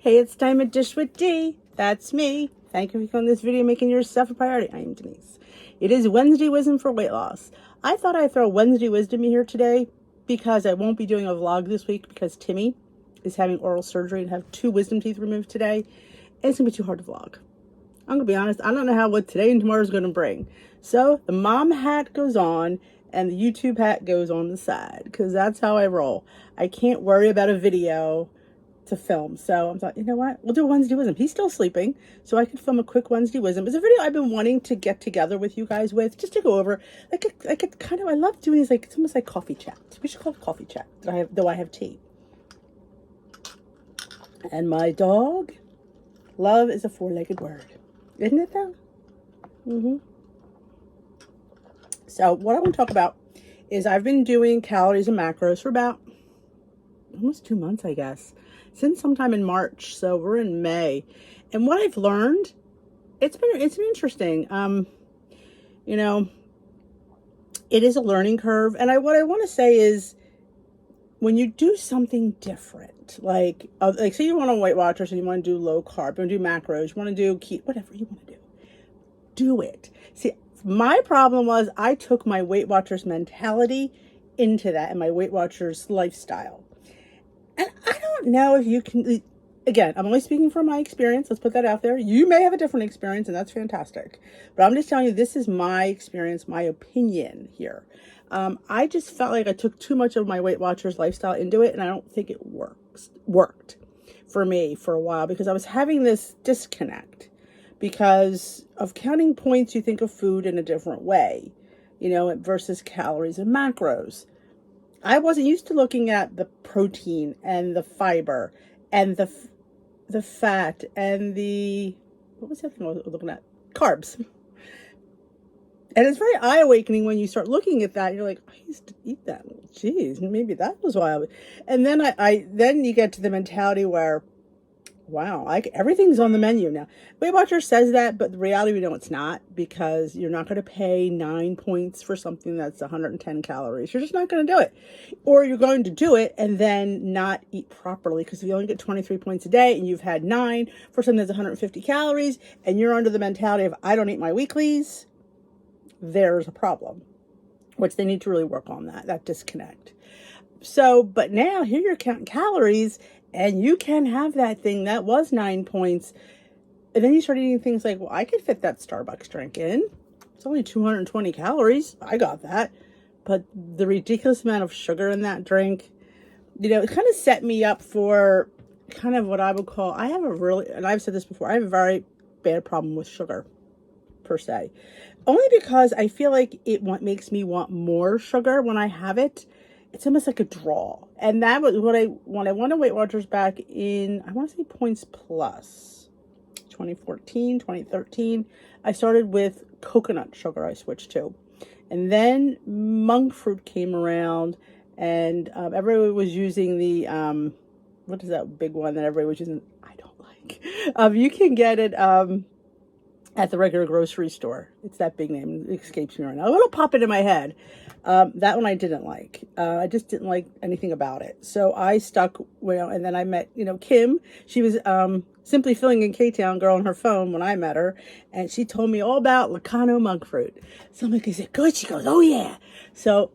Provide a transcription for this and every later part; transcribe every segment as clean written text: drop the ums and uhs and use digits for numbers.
Hey, it's time to dish with D. That's me. Thank you for clicking this video, making yourself a priority. I am Denise. It is Wednesday Wisdom for weight loss. I thought I'd throw Wednesday Wisdom in here today because I won't be doing a vlog this week because Timmy is having oral surgery and have 2 wisdom teeth removed today. And it's going to be too hard to vlog. I'm going to be honest, I don't know what today and tomorrow is going to bring. So the mom hat goes on and the YouTube hat goes on the side because that's how I roll. I can't worry about a video to film. So I'm like, you know what? We'll do a Wednesday Wisdom. He's still sleeping, so I could film a quick Wednesday Wisdom. It's a video I've been wanting to get together with you guys with, just to go over. I love doing these, like, it's almost like coffee chat. We should call it coffee chat, though I have tea. And my dog, love is a 4-legged word. Isn't it though? So what I want to talk about is I've been doing calories and macros for about almost 2 months, I guess, since sometime in March. So we're in May, and what I've learned, it's been interesting. You know, it is a learning curve, and what I want to say is, when you do something different, like say you want to Weight Watchers and you want to do low carb, you want to do macros, you want to do keto, whatever you want to do it. See, my problem was I took my Weight Watchers mentality into that and my Weight Watchers lifestyle. And I don't know if you can, again, I'm only speaking from my experience. Let's put that out there. You may have a different experience, and that's fantastic. But I'm just telling you, this is my experience, my opinion here. I just felt like I took too much of my Weight Watchers lifestyle into it, and I don't think it worked for me for a while because I was having this disconnect. Because of counting points, you think of food in a different way, you know, versus calories and macros. I wasn't used to looking at the protein and the fiber and the fat and what was the other thing I was looking at? Carbs. And it's very eye-awakening when you start looking at that. You're like, I used to eat that. Geez, maybe that was why and then then you get to the mentality where, wow, everything's on the menu now. Weight Watchers says that, but the reality, we know it's not, because you're not going to pay 9 points for something that's 110 calories. You're just not going to do it. Or you're going to do it and then not eat properly, because if you only get 23 points a day and you've had 9 for something that's 150 calories and you're under the mentality of, I don't eat my weeklies, there's a problem, which they need to really work on that disconnect. So, but now here you're counting calories, and you can have that thing that was 9 points. And then you start eating things like, well, I could fit that Starbucks drink in. It's only 220 calories. I got that. But the ridiculous amount of sugar in that drink, you know, it kind of set me up for kind of what I would call, and I've said this before, I have a very bad problem with sugar, per se. Only because I feel like it makes me want more sugar when I have it. It's almost like a draw. And that was when I won a Weight Watchers back in, I want to say Points Plus, 2014, 2013. I started with coconut sugar I switched to. And then monk fruit came around, and everybody was using the, what is that big one that everybody was using? I don't like. You can get it at the regular grocery store. It's that big name. It escapes me right now. It'll pop it in my head. That one I didn't like. I just didn't like anything about it. So I stuck, and then I met, Kim. She was simply filling in K-Town girl on her phone when I met her. And she told me all about Lacano monk fruit. So I'm like, is it good? She goes, oh yeah. So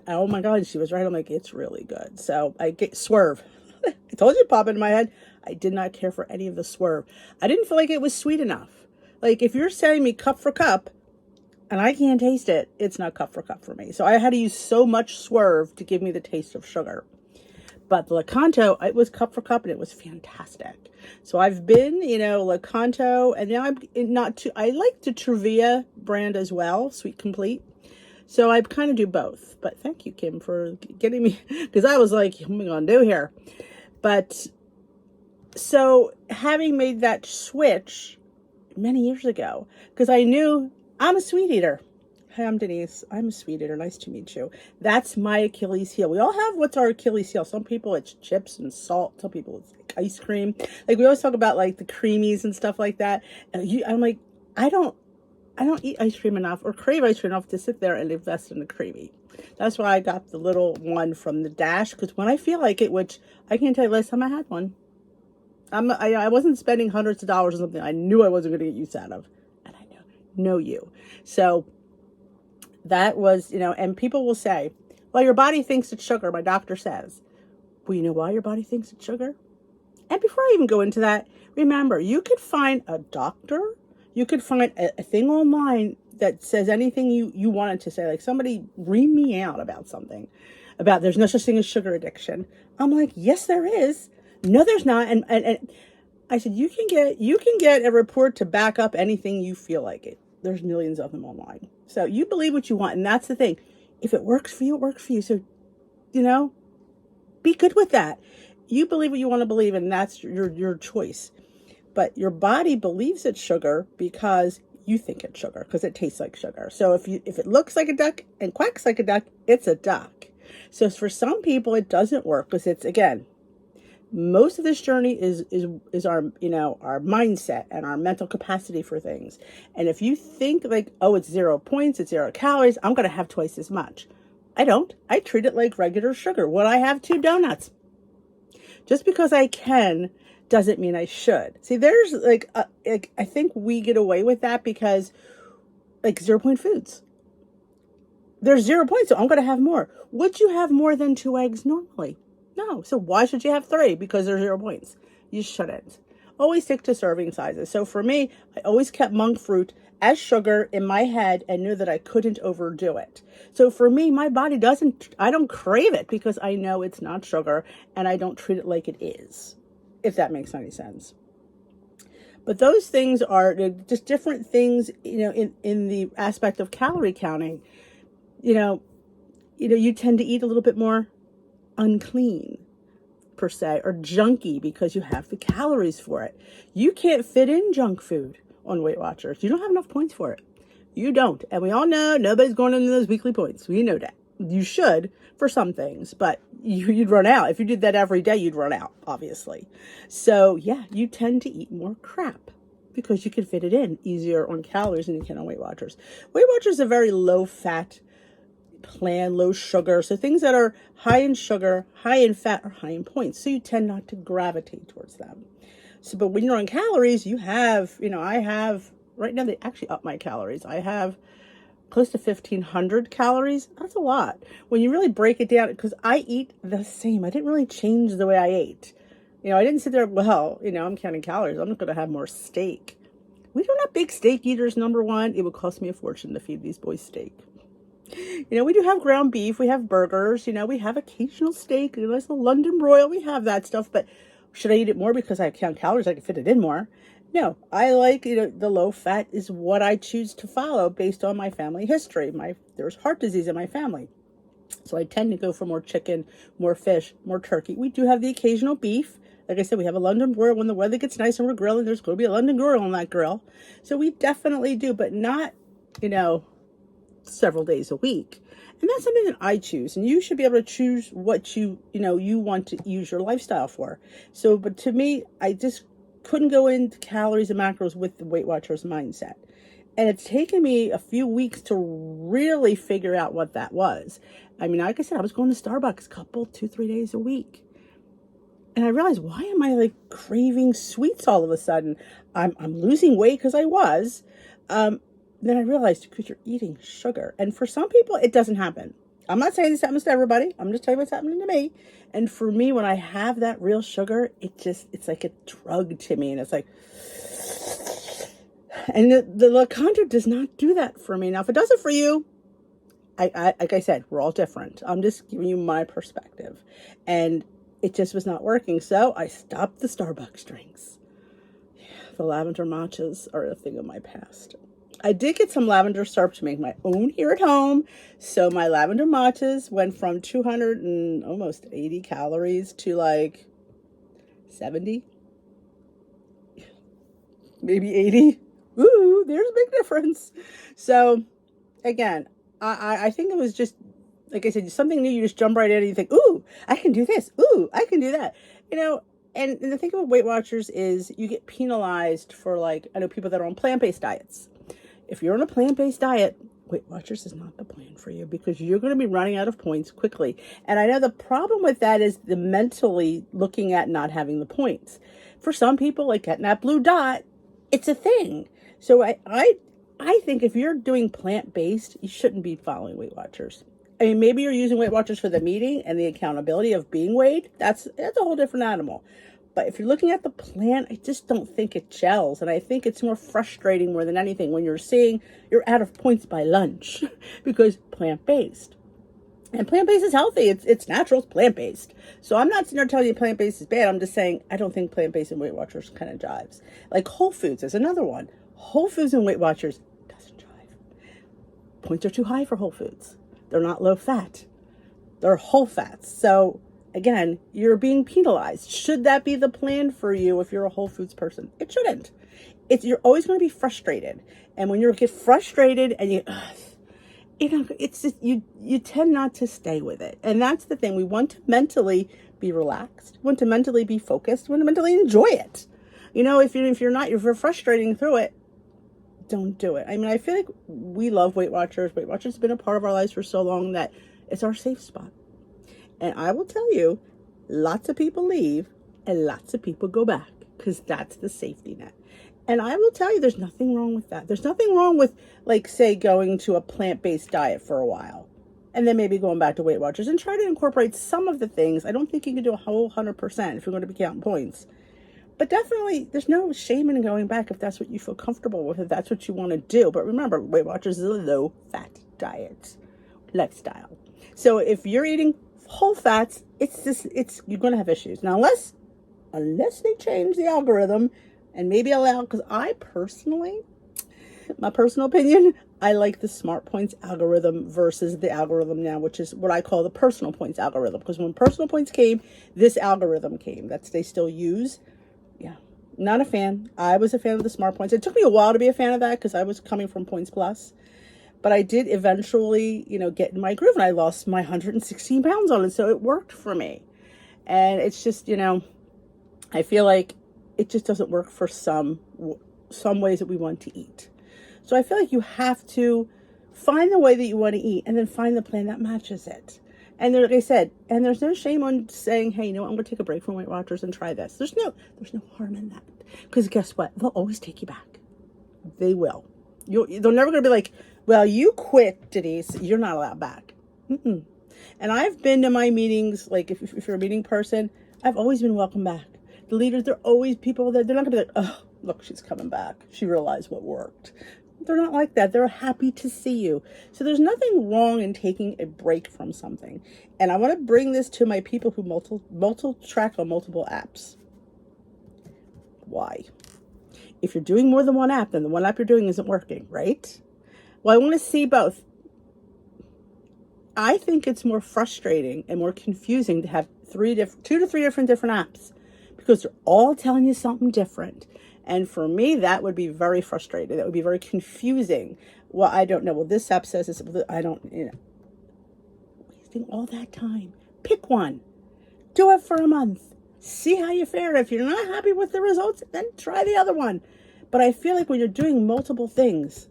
oh my God, she was right. I'm like, it's really good. So I get Swerve. I told you it popped into my head. I did not care for any of the Swerve. I didn't feel like it was sweet enough. Like, if you're selling me cup for cup and I can't taste it, it's not cup for cup for me. So I had to use so much Swerve to give me the taste of sugar. But the Lakanto, it was cup for cup and it was fantastic. So I've been, Lakanto, and now I like the Truvia brand as well, Sweet Complete. So I kind of do both. But thank you, Kim, for getting me, because I was like, what am I going to do here? But so having made that switch many years ago, because I knew I'm a sweet eater. Hi, I'm Denise. I'm a sweet eater. Nice to meet you. That's my Achilles heel. We all have what's our Achilles heel. Some people it's chips and salt. Some people it's like ice cream. Like we always talk about like the creamies and stuff like that. And I'm like, I don't eat ice cream enough or crave ice cream enough to sit there and invest in a creamy. That's why I got the little one from the Dash, because when I feel like it, which I can't tell you last time I had one. I wasn't spending hundreds of dollars on something I knew I wasn't going to get use out of. And I know you. So that was, and people will say, well, your body thinks it's sugar. My doctor says, well, you know why your body thinks it's sugar? And before I even go into that, remember, you could find a doctor, you could find a thing online that says anything you wanted to say. Like somebody read me out about something, about there's no such thing as sugar addiction. I'm like, yes, there is. No, there's not. And I said, you can get a report to back up anything you feel like it. There's millions of them online. So you believe what you want. And that's the thing. If it works for you, it works for you. So, be good with that. You believe what you want to believe, and that's your choice. But your body believes it's sugar because you think it's sugar, because it tastes like sugar. So if it looks like a duck and quacks like a duck, it's a duck. So for some people, it doesn't work because it's, again, most of this journey is our our mindset and our mental capacity for things. And if you think like, oh, it's 0 points, it's 0 calories, I'm going to have twice as much. I don't. I treat it like regular sugar. Would I have 2 donuts? Just because I can doesn't mean I should. See, there's I think we get away with that because 0 point foods. There's 0 points, so I'm going to have more. Would you have more than 2 eggs normally? No. So why should you have 3? Because there's 0 points. You shouldn't. Always stick to serving sizes. So for me, I always kept monk fruit as sugar in my head and knew that I couldn't overdo it. So for me, my body I don't crave it because I know it's not sugar and I don't treat it like it is, if that makes any sense. But those things are just different things, in the aspect of calorie counting. You tend to eat a little bit more unclean, per se, or junky because you have the calories for it. You can't fit in junk food on Weight Watchers. You don't have enough points for it. You don't. And we all know nobody's going into those weekly points. We know that. You should for some things, but you'd run out. If you did that every day, you'd run out, obviously. So yeah, you tend to eat more crap because you can fit it in easier on calories than you can on Weight Watchers. Weight Watchers is a very low fat plan, low sugar. So things that are high in sugar, high in fat, are high in points. So you tend not to gravitate towards them. So, but when you're on calories, you have, I have, right now they actually up my calories. I have close to 1,500 calories. That's a lot. When you really break it down, because I eat the same. I didn't really change the way I ate. I didn't sit there, well, I'm counting calories. I'm not going to have more steak. We don't have big steak eaters, number one. It would cost me a fortune to feed these boys steak. We do have ground beef. We have burgers. We have occasional steak. There's the London broil. We have that stuff. But should I eat it more because I count calories? I can fit it in more. No, I like, the low fat is what I choose to follow based on my family history. There's heart disease in my family. So I tend to go for more chicken, more fish, more turkey. We do have the occasional beef. Like I said, we have a London broil. When the weather gets nice and we're grilling, there's going to be a London broil on that grill. So we definitely do, but not, several days a week. And that's something that I choose. And you should be able to choose what you want to use your lifestyle for. So, but to me, I just couldn't go into calories and macros with the Weight Watchers mindset. And it's taken me a few weeks to really figure out what that was. I mean, like I said, I was going to Starbucks 2-3 days a week. And I realized, why am I craving sweets all of a sudden? I'm losing weight because I was. Then I realized, because you're eating sugar. And for some people, it doesn't happen. I'm not saying this happens to everybody. I'm just telling you what's happening to me. And for me, when I have that real sugar, it's like a drug to me. And it's like, and the LaContra does not do that for me. Now, if it does it for you, like I said, we're all different. I'm just giving you my perspective. And it just was not working. So I stopped the Starbucks drinks. Yeah, the lavender matchas are a thing of my past. I did get some lavender syrup to make my own here at home. So my lavender matchas went from 200 and almost 80 calories to 70, maybe 80. Ooh, there's a big difference. So again, I think it was just, like I said, something new. You just jump right in and you think, ooh, I can do this. Ooh, I can do that. And the thing about Weight Watchers is you get penalized for I know people that are on plant-based diets. If you're on a plant-based diet, Weight Watchers is not the plan for you because you're going to be running out of points quickly. And I know the problem with that is the mentally looking at not having the points. For some people, like getting that blue dot, it's a thing. So I think if you're doing plant-based, you shouldn't be following Weight Watchers. I mean, maybe you're using Weight Watchers for the meeting and the accountability of being weighed. That's a whole different animal. But if you're looking at the plan, I just don't think it gels. And I think it's more frustrating more than anything when you're seeing you're out of points by lunch because plant-based. And plant-based is healthy. It's natural. It's plant-based. So I'm not sitting there telling you plant-based is bad. I'm just saying I don't think plant-based and Weight Watchers kind of jives. Like Whole Foods is another one. Whole Foods and Weight Watchers doesn't jive. Points are too high for Whole Foods. They're not low fat. They're whole fats. So again, you're being penalized. Should that be the plan for you if you're a Whole Foods person? It shouldn't. You're always going to be frustrated. And when you get frustrated and it's just, you tend not to stay with it. And that's the thing. We want to mentally be relaxed. We want to mentally be focused. We want to mentally enjoy it. If you're frustrating through it, don't do it. I mean, I feel like we love Weight Watchers. Weight Watchers has been a part of our lives for so long that it's our safe spot. And I will tell you, lots of people leave and lots of people go back because that's the safety net. And I will tell you, there's nothing wrong with that. There's nothing wrong with, like, say, going to a plant-based diet for a while and then maybe going back to Weight Watchers and try to incorporate some of the things. I don't think you can do a whole 100% if you're going to be counting points. But definitely, there's no shame in going back if that's what you feel comfortable with, if that's what you want to do. But remember, Weight Watchers is a low-fat diet lifestyle. So if you're eating whole fats, you're going to have issues. Now, unless they change the algorithm and maybe allow, because I personally, my personal opinion, I like the Smart Points algorithm versus the algorithm now, which is what I call the Personal Points algorithm. Because when Personal Points came, this algorithm came. They still use. Yeah, not a fan. I was a fan of the Smart Points. It took me a while to be a fan of that because I was coming from Points Plus. But I did eventually, get in my groove, and I lost my 116 pounds on it. So it worked for me. And it's just, I feel like it just doesn't work for some ways that we want to eat. So I feel like you have to find the way that you want to eat and then find the plan that matches it. And like I said, and there's no shame on saying, hey, I'm going to take a break from Weight Watchers and try this. There's no harm in that. Because guess what? They'll always take you back. They will. They're never going to be like, well, you quit, Denise. You're not allowed back. Mm-mm. And I've been to my meetings, like if you're a meeting person, I've always been welcome back. The leaders, they're always people that they're not going to be like, oh, look, she's coming back. She realized what worked. They're not like that. They're happy to see you. So there's nothing wrong in taking a break from something. And I want to bring this to my people who track on multiple apps. Why? If you're doing more than one app, then the one app you're doing isn't working, right? Well, I want to see both. I think it's more frustrating and more confusing to have 2 to 3 different apps because they're all telling you something different. And for me, that would be very frustrating. That would be very confusing. Well, I don't know. Well, this app says this. I don't, wasting all that time. Pick one. Do it for a month. See how you fare. If you're not happy with the results, then try the other one. But I feel like when you're doing multiple things,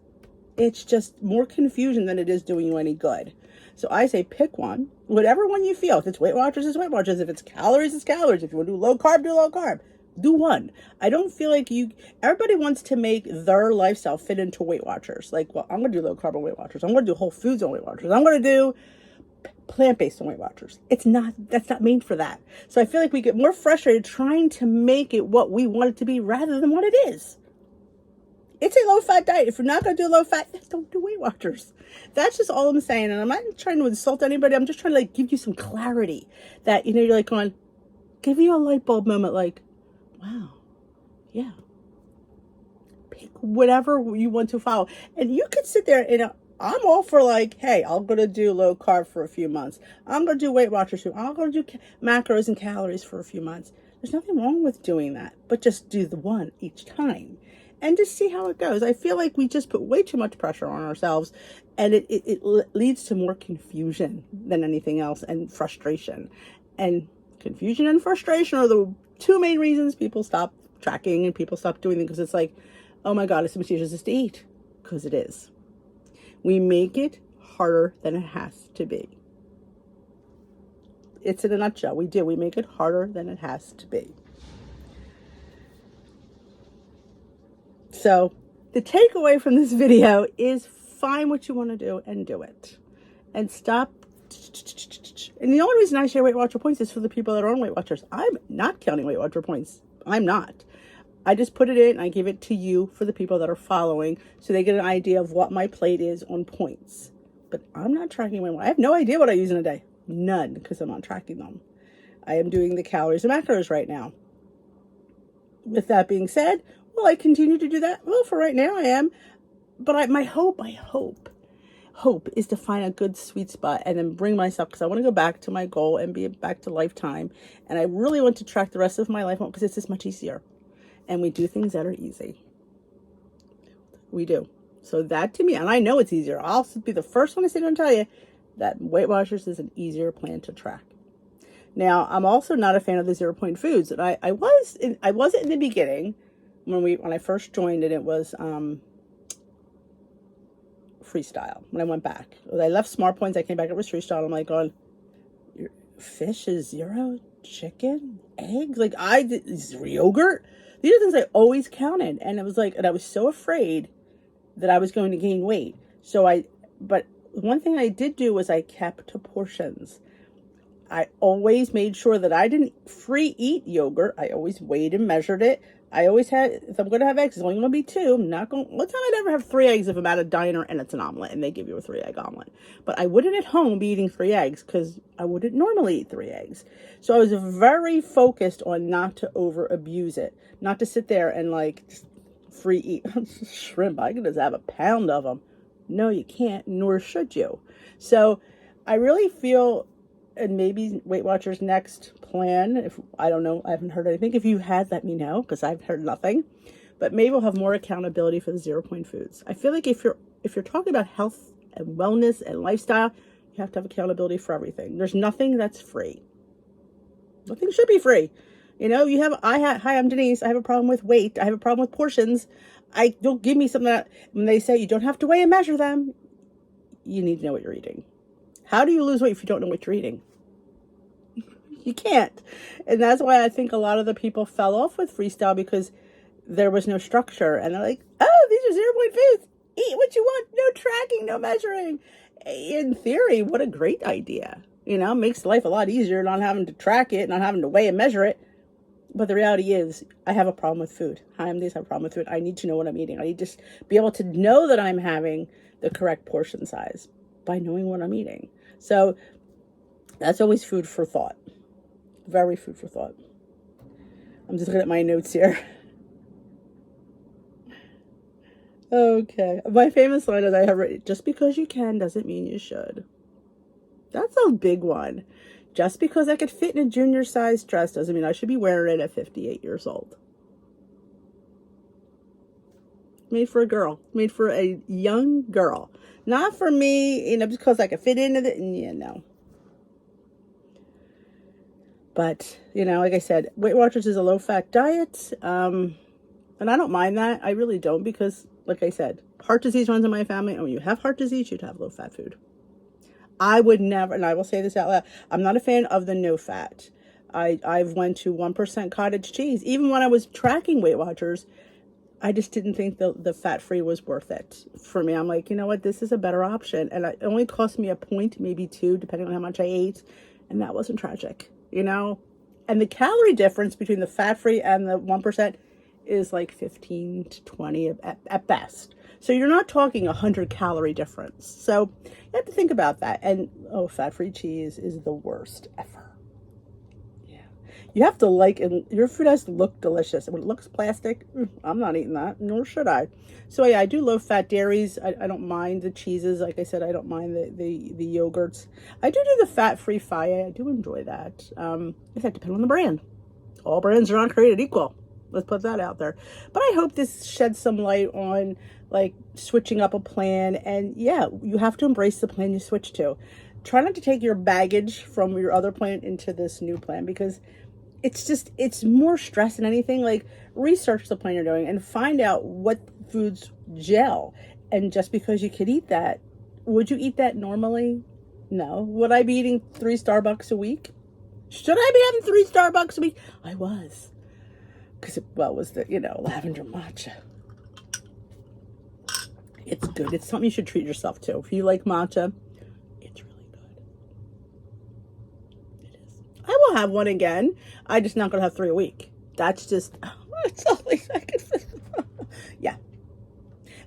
it's just more confusion than it is doing you any good. So I say pick one, whatever one you feel. If it's Weight Watchers, it's Weight Watchers. If it's calories, it's calories. If you want to do low carb, do low carb. Do one. I don't feel like everybody wants to make their lifestyle fit into Weight Watchers. Like, well, I'm going to do low carb on Weight Watchers. I'm going to do Whole Foods on Weight Watchers. I'm going to do plant-based on Weight Watchers. That's not made for that. So I feel like we get more frustrated trying to make it what we want it to be rather than what it is. It's a low-fat diet. If you're not going to do low-fat, don't do Weight Watchers. That's just all I'm saying. And I'm not trying to insult anybody. I'm just trying to give you some clarity that, you're like going, give you a light bulb moment like, wow, yeah. Pick whatever you want to follow. And you could sit there and I'm all for hey, I'm going to do low carb for a few months. I'm going to do Weight Watchers. I'm going to do macros and calories for a few months. There's nothing wrong with doing that, but just do the one each time and just see how it goes. I feel like we just put way too much pressure on ourselves and it leads to more confusion than anything else and frustration. And confusion and frustration are the 2 main reasons people stop tracking and people stop doing things because it's like, oh my God, it's so much easier just to eat. Because it is. We make it harder than it has to be. It's in a nutshell. We do. We make it harder than it has to be. So the takeaway from this video is find what you want to do and do it. And stop. And the only reason I share Weight Watcher points is for the people that are on Weight Watchers. I'm not counting Weight Watcher points. I'm not. I just put it in and I give it to you for the people that are following so they get an idea of what my plate is on points. But I'm not tracking my weight. I have no idea what I use in a day. None, because I'm not tracking them. I am doing the calories and macros right now. With that being said, will I continue to do that? Well, for right now I am. But my hope is to find a good sweet spot and then bring myself, because I want to go back to my goal and be back to lifetime. And I really want to track the rest of my life because it's just much easier. And we do things that are easy. We do. So that to me, and I know it's easier. I'll be the first one to sit down and tell you that Weight Watchers is an easier plan to track. Now, I'm also not a fan of the 0-point foods. And I wasn't in the beginning when I first joined, and it was freestyle. When I went back, I left Smart Points. I came back. It was freestyle. I'm like, going, your fish is 0, chicken, eggs, like yogurt. These are things I always counted, and it was like, and I was so afraid that I was going to gain weight. But one thing I did do was I kept to portions. I always made sure that I didn't free eat yogurt. I always weighed and measured it. I always had, if I'm going to have eggs, it's only going to be 2. I'm not going, one time I'd ever have 3 eggs if I'm at a diner and it's an omelet and they give you a 3-egg omelet. But I wouldn't at home be eating 3 eggs because I wouldn't normally eat 3 eggs. So I was very focused on not to over abuse it. Not to sit there and like just free eat shrimp. I could just have a pound of them. No, you can't, nor should you. So I really feel, and maybe Weight Watchers' next plan, if I don't know, I haven't heard anything. If you had, let me know, because I've heard nothing. But maybe we'll have more accountability for the 0-point foods. I feel like if you're talking about health and wellness and lifestyle, you have to have accountability for everything. There's nothing that's free. Nothing should be free. You know, hi, I'm Denise. I have a problem with weight. I have a problem with portions. Don't give me something that, when they say you don't have to weigh and measure them, you need to know what you're eating. How do you lose weight if you don't know what you're eating? You can't. And that's why I think a lot of the people fell off with freestyle, because there was no structure. And they're like, oh, these are 0-point foods. Eat what you want. No tracking, no measuring. In theory, what a great idea. You know, makes life a lot easier, not having to track it, not having to weigh and measure it. But the reality is, I have a problem with food. Hi, I'm Denise. I have a problem with food. I need to know what I'm eating. I need to be able to know that I'm having the correct portion size by knowing what I'm eating. So that's always food for thought. Very food for thought. I'm just looking at my notes here. Okay. My famous line is, I have written, just because you can doesn't mean you should. That's a big one. Just because I could fit in a junior size dress doesn't mean I should be wearing it at 58 years old. Made for a girl. Made for a young girl. Not for me, you know, because I could fit into it. And, you know. But, you know, like I said, Weight Watchers is a low-fat diet. And I don't mind that. I really don't, because, like I said, heart disease runs in my family. And when you have heart disease, you'd have low-fat food. I would never, and I will say this out loud, I'm not a fan of the no fat. I've went to 1% cottage cheese. Even when I was tracking Weight Watchers, I just didn't think the fat-free was worth it for me. I'm like, you know what, this is a better option. And it only cost me a point, maybe 2, depending on how much I ate. And that wasn't tragic, you know? And the calorie difference between the fat-free and the 1% is like 15 to 20 at best. So you're not talking 100-calorie difference. So you have to think about that. And, oh, fat-free cheese is the worst ever. Yeah. You have to like, and your food has to look delicious. And when it looks plastic, I'm not eating that, nor should I. So yeah, I do low-fat dairies. I don't mind the cheeses. Like I said, I don't mind the yogurts. I do the fat-free faye. I do enjoy that. It depends on the brand. All brands are not created equal. Let's put that out there. But I hope this sheds some light on, like, switching up a plan. And yeah, you have to embrace the plan you switch to. Try not to take your baggage from your other plan into this new plan, because it's more stress than anything. Like, research the plan you're doing and find out what foods gel. And just because you could eat that Would you eat that normally? No. Would I be eating 3 Starbucks a week? Should I be having 3 Starbucks a week? I was. Because it, well, was the, lavender matcha. It's good. It's something you should treat yourself to. If you like matcha, it's really good. It is. I will have one again. I'm just not going to have 3 a week. That's just, it's only yeah.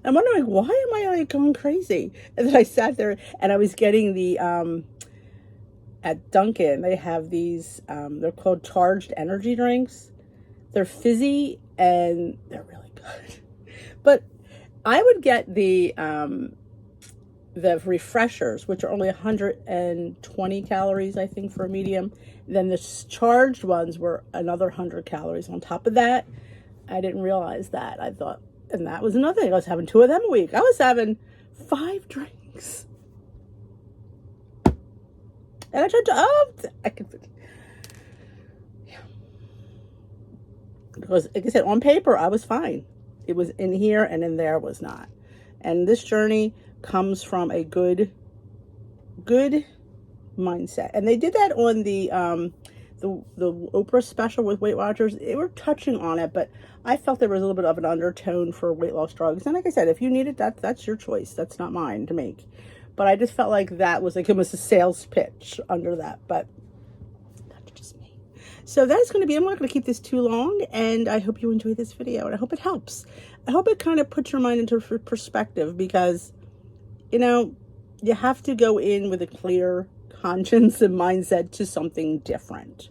I'm wondering, why am I like going crazy? And then I sat there and I was getting the, at Dunkin', they have these, they're called charged energy drinks. They're fizzy and they're really good. But I would get the refreshers, which are only 120 calories, I think, for a medium. Then the charged ones were another 100 calories on top of that. I didn't realize that. I thought, and that was another thing. I was having 2 of them a week. I was having 5 drinks. And I tried to, yeah. Because, like I said, on paper, I was fine. It was in here and in there was not. And this journey comes from a good mindset. And they did that on the Oprah special with Weight Watchers. They were touching on it, but I felt there was a little bit of an undertone for weight loss drugs. And like I said, if you need it, that's your choice. That's not mine to make. But I just felt like that was like almost a sales pitch under that. But that's just me. So that's going to be, I'm not going to keep this too long. And I hope you enjoy this video. And I hope it helps. I hope it kind of puts your mind into perspective, because, you have to go in with a clear conscience and mindset to something different.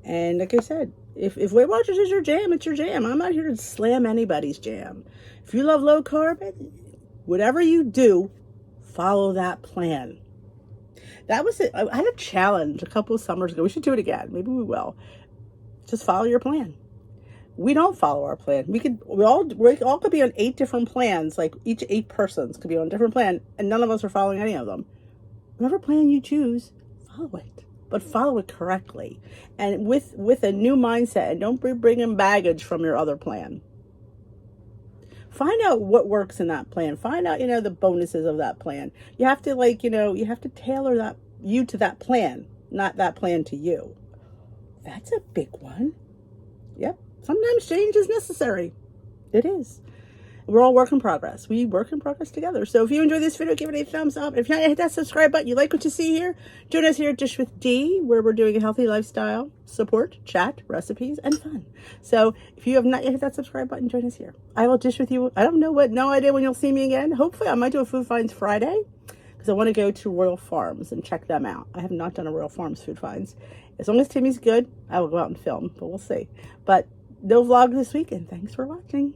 And like I said, if Weight Watchers is your jam, it's your jam. I'm not here to slam anybody's jam. If you love low carb, whatever you do, follow that plan. That was it. I had a challenge a couple of summers ago. We should do it again. Maybe we will. Just follow your plan. We don't follow our plan. We all could be on 8 different plans. Like each 8 persons could be on a different plan, and none of us are following any of them. Whatever plan you choose, follow it, but follow it correctly and with a new mindset. And don't be bringing baggage from your other plan. Find out what works in that plan. Find out, the bonuses of that plan. You have to you have to tailor you to that plan, not that plan to you. That's a big one. Yep. Sometimes change is necessary. It is. We're all work in progress. We work in progress together. So if you enjoyed this video, give it a thumbs up. If you hit that subscribe button, you like what you see here, join us here at Dish with D, where we're doing a healthy lifestyle, support, chat, recipes, and fun. So if you have not yet hit that subscribe button, join us here. I will dish with you. I don't know no idea when you'll see me again. Hopefully I might do a Food Finds Friday, because I want to go to Royal Farms and check them out. I have not done a Royal Farms Food Finds. As long as Timmy's good, I will go out and film, but we'll see. But no vlog this week, and thanks for watching.